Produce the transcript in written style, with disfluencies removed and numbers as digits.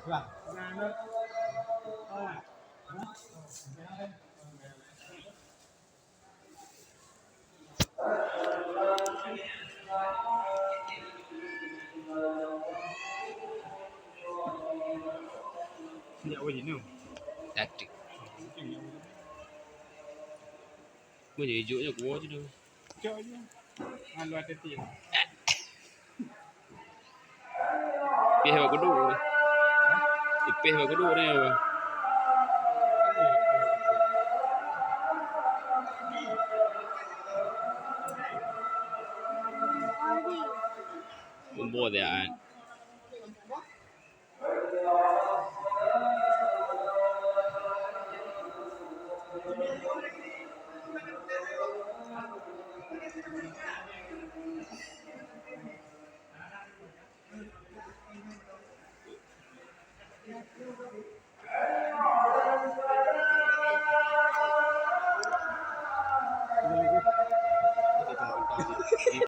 Vâng. Nhậu gì nữa? Tactic. Bây giờ dụ cho của chứ đâu. Chơi chứ. Ăn loạt tiền. Bây giờ có đủ rồi. Bây giờ có đủ đây rồi. Một bộ đấy à.